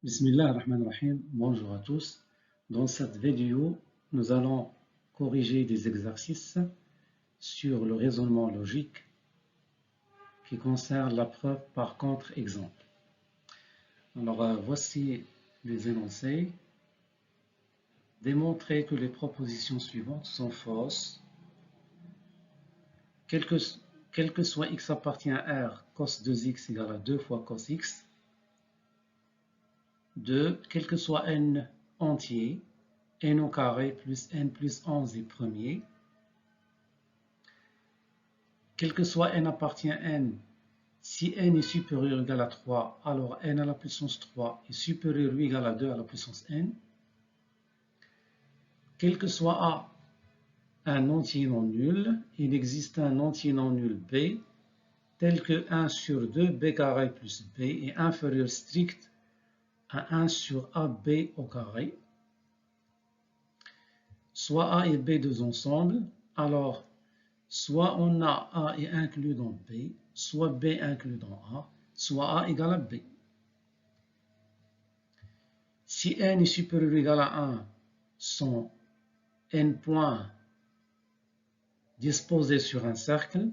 Bismillah ar-Rahman ar-Rahim, bonjour à tous. Dans cette vidéo, nous allons corriger des exercices sur le raisonnement logique qui concerne la preuve par contre-exemple. Alors voici les énoncés. Démontrer que les propositions suivantes sont fausses. Quel que soit x appartient à R, cos 2x égale à 2 fois cos x. 2. Quel que soit n entier, n au carré plus n plus 11 est premier. Quel que soit n appartient à n, si n est supérieur ou égal à 3, alors n à la puissance 3 est supérieur ou égal à 2 à la puissance n. Quel que soit A un entier non nul, il existe un entier non nul B, tel que 1 sur 2 b carré plus b est inférieur strict à 1 sur AB au carré. Soit A et B deux ensemble, alors soit on a A est inclus dans B, soit B inclus dans A, soit A égale à B. Si n est supérieur ou égal à 1, sont n points disposés sur un cercle,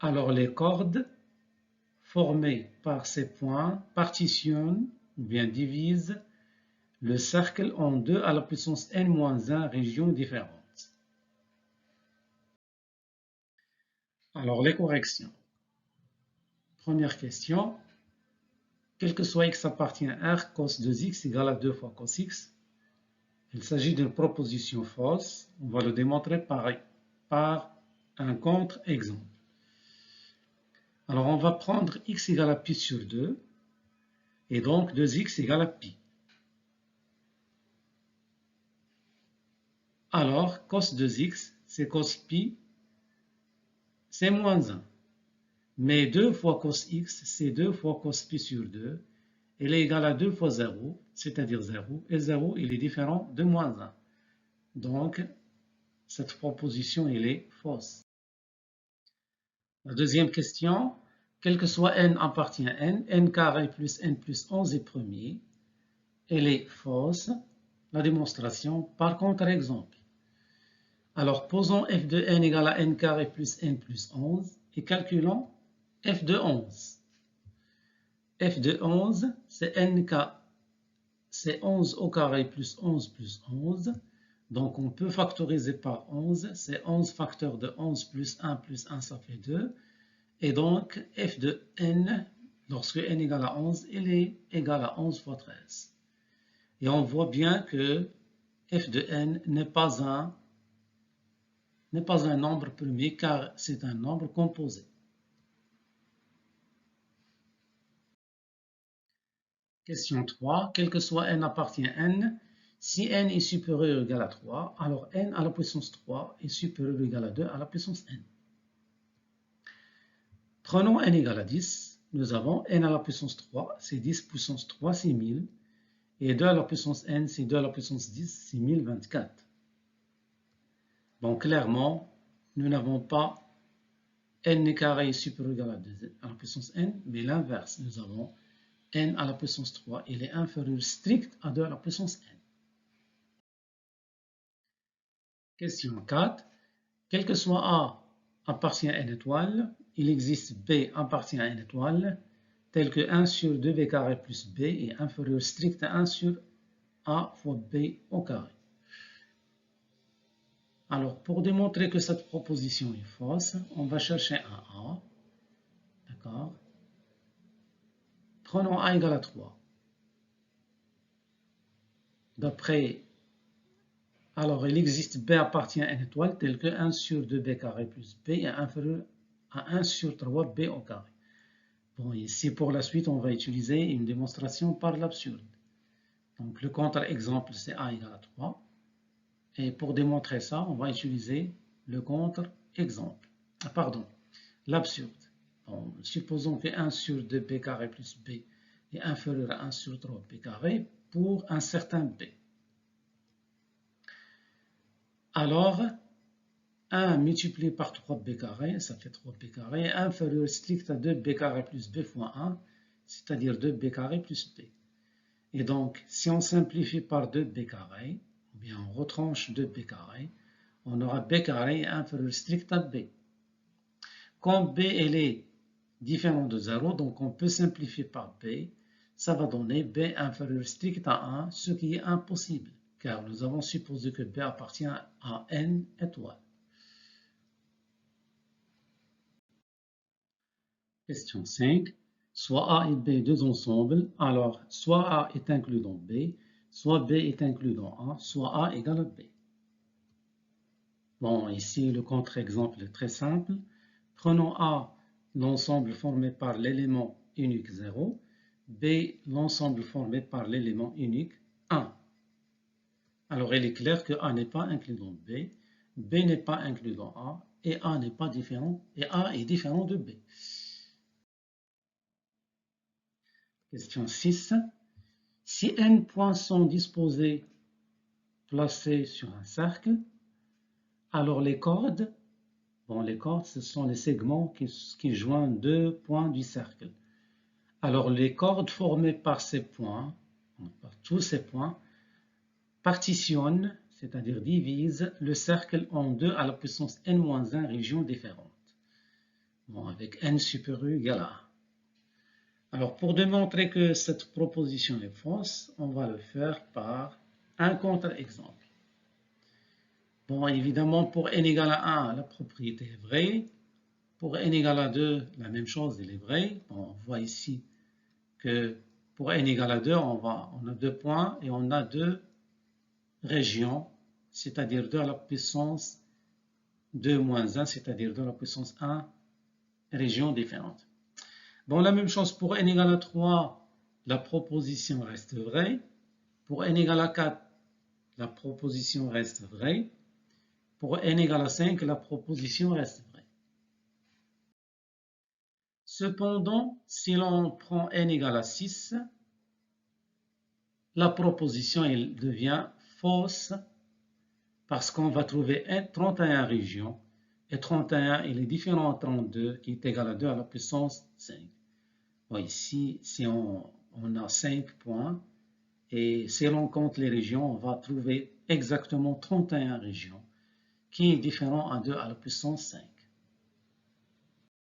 alors les cordes formées par ces points partitionnent ou bien divisent le cercle en deux à la puissance n-1 régions différentes. Alors les corrections. Première question. Quel que soit x appartient à R, cos 2x égale à 2 fois cos x. Il s'agit d'une proposition fausse. On va le démontrer par un contre-exemple. Alors on va prendre x égale à pi sur 2 et donc 2x égale à pi. Alors cos 2x c'est cos pi, c'est moins 1. Mais 2 fois cos x c'est 2 fois cos pi sur 2. Elle est égale à 2 fois 0, c'est-à-dire 0. Et 0 il est différent de moins 1. Donc cette proposition elle est fausse. La deuxième question. Quel que soit n appartient à n carré plus n plus 11 est premier. Elle est fausse. La démonstration par contre-exemple. Alors, posons f de n égale à n carré plus n plus 11 et calculons f de 11. f de 11, c'est nk, c'est 11 au carré plus 11 plus 11. Donc, on peut factoriser par 11. C'est 11 facteur de 11 plus 1, ça fait 2. Et donc, f de n, lorsque n égale à 11, il est égal à 11 fois 13. Et on voit bien que f de n n'est pas un nombre premier car c'est un nombre composé. Question 3. Quel que soit n appartient à n, si n est supérieur ou égal à 3, alors n à la puissance 3 est supérieur ou égal à 2 à la puissance n. Prenons n égale à 10. Nous avons n à la puissance 3, c'est 10 puissance 3, c'est 1000. Et 2 à la puissance n, c'est 2 à la puissance 10, c'est 1024. Donc clairement, nous n'avons pas n carré supérieur ou égal à 2 à la puissance n, mais l'inverse. Nous avons n à la puissance 3, il est inférieur strict à 2 à la puissance n. Question 4. Quel que soit A appartient à n étoile, il existe B appartient à n étoile, tel que 1 sur 2b carré plus b est inférieur strict à 1 sur A fois b au carré. Alors, pour démontrer que cette proposition est fausse, on va chercher un A. D'accord? Prenons A égale à 3. D'après, alors il existe B appartient à n étoile tel que 1 sur 2b carré plus b est inférieur à 1 sur 3b au carré. Bon, ici pour la suite, on va utiliser une démonstration par l'absurde. Donc le contre-exemple, c'est A égale à 3. Et pour démontrer ça, on va utiliser le contre-exemple. Pardon, l'absurde. Bon, supposons que 1 sur 2b carré plus b est inférieur à 1 sur 3b carré pour un certain b. Alors, 1 multiplié par 3b carré, ça fait 3b carré, inférieur strict à 2b carré plus b fois 1, c'est-à-dire 2b carré plus b. Et donc, si on simplifie par 2b carré, ou bien on retranche 2b carré, on aura b carré inférieur strict à b. Comme b elle est différent de 0, donc on peut simplifier par b. Ça va donner b inférieur strict à 1, ce qui est impossible, car nous avons supposé que b appartient à n étoiles. Question 5. Soit A et B deux ensembles, alors soit A est inclus dans B, soit B est inclus dans A, soit A égale à B. Bon, ici le contre-exemple est très simple. Prenons A, l'ensemble formé par l'élément unique 0, B, l'ensemble formé par l'élément unique 1. Alors il est clair que A n'est pas inclus dans B, B n'est pas inclus dans A, et A n'est pas différent, et A est différent de B. Question 6. Si n points sont disposés, placés sur un cercle, alors les cordes, ce sont les segments qui joignent deux points du cercle. Alors les cordes formées par ces points, par tous ces points, partitionnent, c'est-à-dire divisent le cercle en deux à la puissance n-1 régions différentes. Bon, avec n supérieur égal à 1. Alors, pour démontrer que cette proposition est fausse, on va le faire par un contre-exemple. Bon, évidemment, pour n égale à 1, la propriété est vraie. Pour n égale à 2, la même chose, elle est vraie. Bon, on voit ici que pour n égale à 2, on a deux points et on a deux régions, c'est-à-dire 2 à la puissance 2 moins 1, c'est-à-dire 2 à la puissance 1, régions différentes. Bon, la même chose pour n égale à 3, la proposition reste vraie. Pour n égale à 4, la proposition reste vraie. Pour n égale à 5, la proposition reste vraie. Cependant, si l'on prend n égale à 6, la proposition elle devient fausse parce qu'on va trouver 31 régions et 31 il est différent de 32 qui est égal à 2 à la puissance 5. Bon, ici, si on a 5 points et si l'on compte les régions, on va trouver exactement 31 régions qui est différent à 2 à la puissance 5.